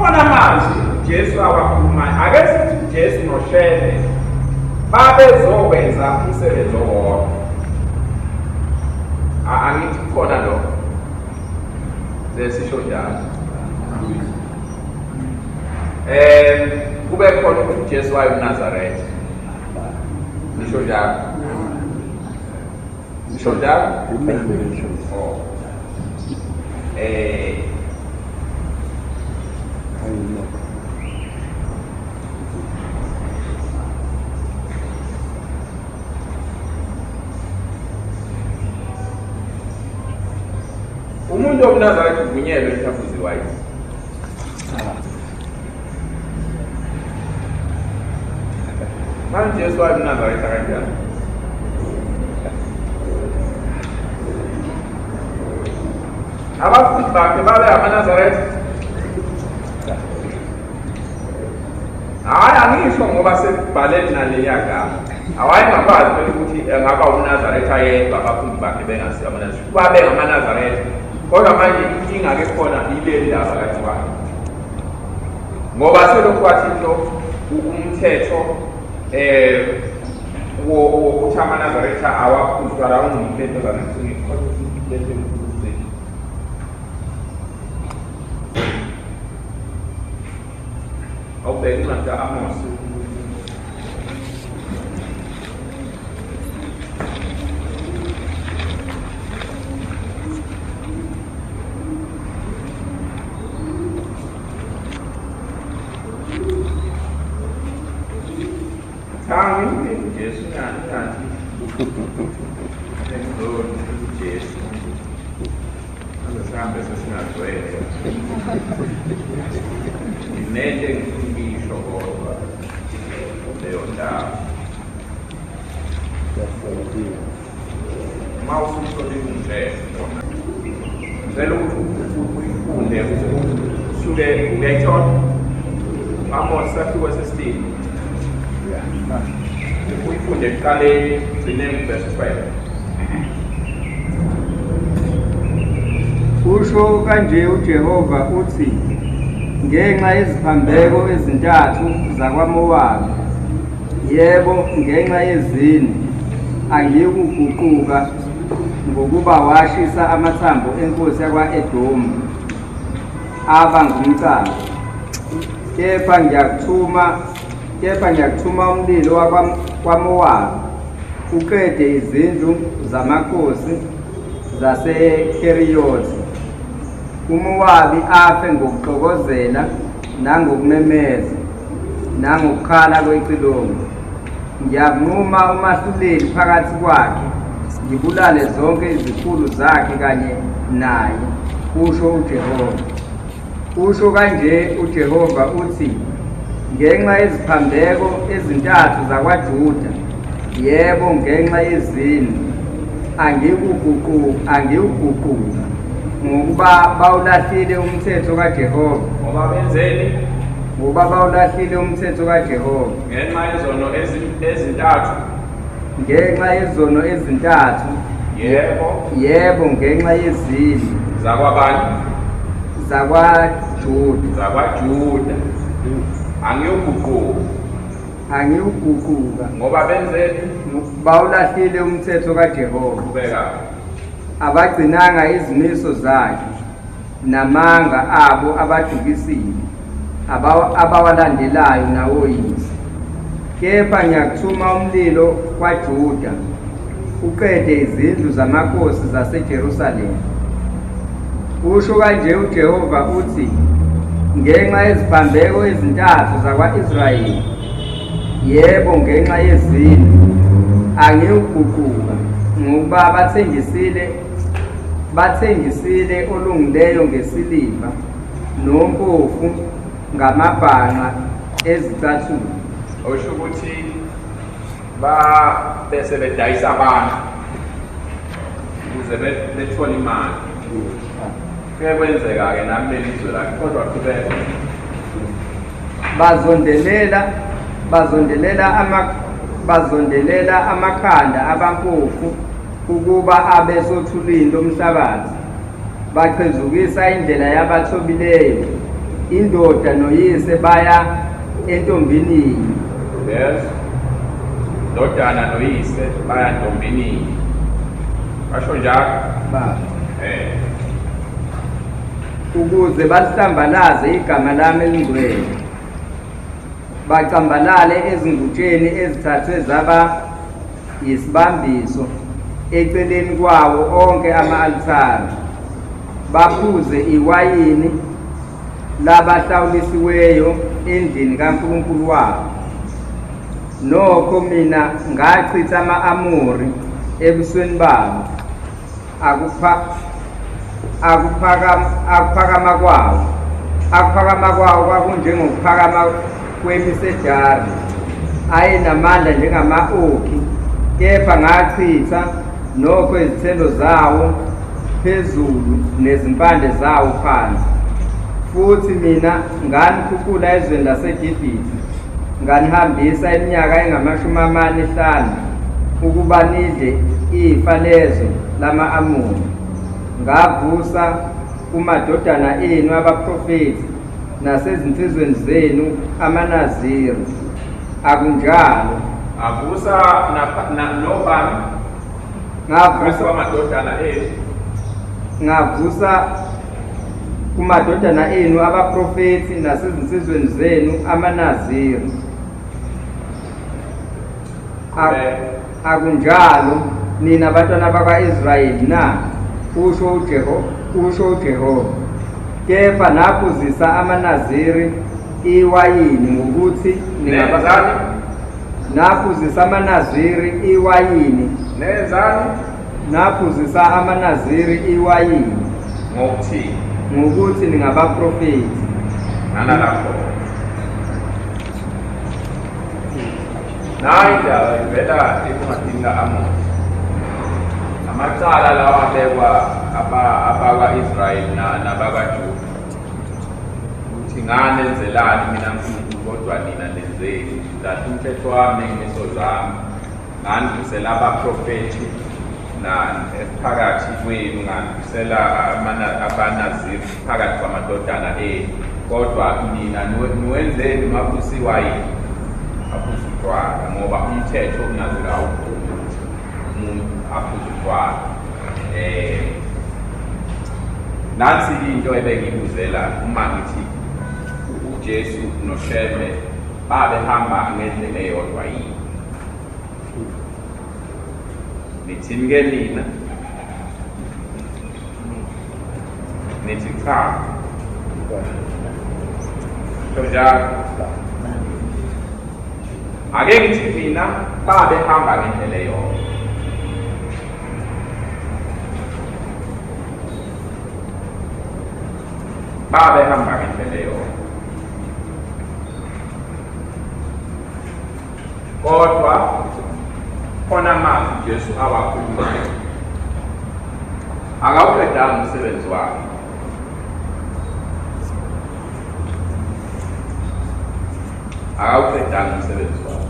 khona amazwi uJesu awakhulumayo. Ake sithi uJesu noShembe babezokwenza umsebenzi owodwa. Angithi khona lo lesisho njalo. Kube khona ukuthi uJesu waye eNazaretha. Nisho njalo. Nisho njalo. Umuntu omNazaretha uvunyelwe intafuzi wayo. Manje Jesu waye eNazaretha kanjani? Abafundi bakhe babe amaNazaretha. Angisho ngoba sekubhaleni naleya gama. Awayengakwazi phela ukuthi engaba uNazaretha yedwa abafundi bakhe bengasiyo amaNazaretha. Kuba bengamaNazaretha. Kodwa manje inkinga ke khona ile ndaba kaThixo. Ngoba selokhu wathi lo umthetho wokuthi amaNazaretha awaphuzwa lawo ngumthetho zangakuthi bese umthetho. Awubheka incwadi ka-Amosi. Jesu nanti Jesu sampai sesingatwele inende ngisho kodwa leyo ndawo mawusuthole umthetho ngicela ukuthi uyifunde usuke uyayithola Amos safika sesibili uyifunde ekuqaleni ugcine verse 12. Usho kanje uJehova uthi, ngenxa yeziphambeko ezintathu zakwaMowabi, yebo ngenxa yezini, angiyikuguquka ngokuba washisa amathambo enkosi yakwa-Edomu aba ngumcaba. Kepha ngiyakuthuma umlilo wakwaMowabi uqede izindlu zamakhosi zaseKheriyothi. UMowabi afe ngokuxokozela nangokumemeza nangokukhala kwecilongo. Ngiyakunquma umahluleli phakathi kwakhe, ngibulale zonke izikhulu zakhe kanye naye, kusho uJehova. Usho kanje uJehova uthi, ngenxa yeziphambeko ezintathu zakwaJuda, yebo ngenxa yezini, angiyuguquka ngokuba bawulahlile umthetho kaJehova. Ngoba benzeni? Ngoba bawulahlile umthetho kaJehova. Ngenxa yezono ezintathu. Ngenxa yezono ezintathu. Yebo. Yebo ngenxa yezini. Zakwabani? ZakwaJuda. ZakwaJuda. Angiyuguquka ngoba benzeni? Bawulahlile umthetho kaJehova. Ubeka abagcinanga izimiso zakhe namanga abo abadukisile abawalandelayo nawoyise. Kepha ngiyakuthuma umlilo kwaJuda uqede izindlu zamakhosi zaseJerusalema. Usho kanje uJehova uthi, ngenxa yeziphambeko ezintathu zakwa-Israyeli, yebo ngenxa yezini, angiyuguquka ngokuba bathengisile olungileyo ngesiliva nompofu ngamabhanqa ezicathulo. Osho ukuthi bese bedayisa abantu ukuze bethole imali. Kuyakwenzeka-ke nami lelizwe lakhe kodwa qhubeka. Bazondelela amakhanda abampofu ukuba abe sothulini lomhlabathi. Baqhezukisa indlela yabathobileyo, indoda noyise baya entombini. Yes. Ndodana noyise baya ntombini. Basho njalo. Baba. Ukuze balihlambalaze igama lami elingcwele, bacambalale ezingutsheni ezithathwe zaba yisibambiso eceleni kwawo onke ama-alithari, baphuze iwayini labahlawulisiweyo endlini kaNkulunkulu wabo. Nokho mina ngachitha ama-Amori ebusweni babo, akuphakama kwawo kwakunjengokuphakama kwemisedari ayenamandla njengama-okhi, kepha ngachitha nokho izithelo zawo phezulu nezimpande zawo phansi. Futhi mina nganikhuphula ezweni laseGibhithe, nganihambisa iminyaka engama-45 ukuba nidle ifa lezo lama-Amoni. Ngavusa kumadodana enu abaprofethi nasezinsizweni zenu amaNaziri. Akunjalo. Avusa nobani? Ngavusa amadodana enu. Ngavusa kumadodana enu abaprofethi nasezinsizweni zenu amaNaziri. Akunjalo nina abantwana bakwa-Israyeli na? Usho uJehova. Kepha naphuzisa amanaziri iwayini ngokuthi naphuzisa amanaziri iwayini. Nenzani? Naphuzisa amanaziri iwayini ngokuthi ningabaprofethi. Analapho. Naida ivela ekumadini ka-Amosi. Amacala lawa abekwa abakwa-Israyeli nabakwaJuda. Uthi nganenzelani mina Nkulunkulu kodwa nina nenzeni. Zathi umthetho wami ney'miso zami. Ngandisela abaprofethi phakathi kwenu, ngandisela abanaziri phakathi kwamadodana enu. Kodwa nina niwenzeni maphusa iwayini, maphusa utshwala, ngoba umthetho unaziri awuvumi ukuthi umuntu aphuze utshwala. Nansi into ebengibuzela uma ngithi uJesu noShembe babehamba ngendlela eyodwa yini. Nithini-ke nina? Nithi cha. Njalo. Ake ngithi mina babehamba ngendlela eyodwa. Babehamba ngendlela eyodwa. Kodwa khona amazwi Jesu awakhulumayo akawuqedanga umsebenzi wakhe. Akawuqedanga umsebenzi wakhe.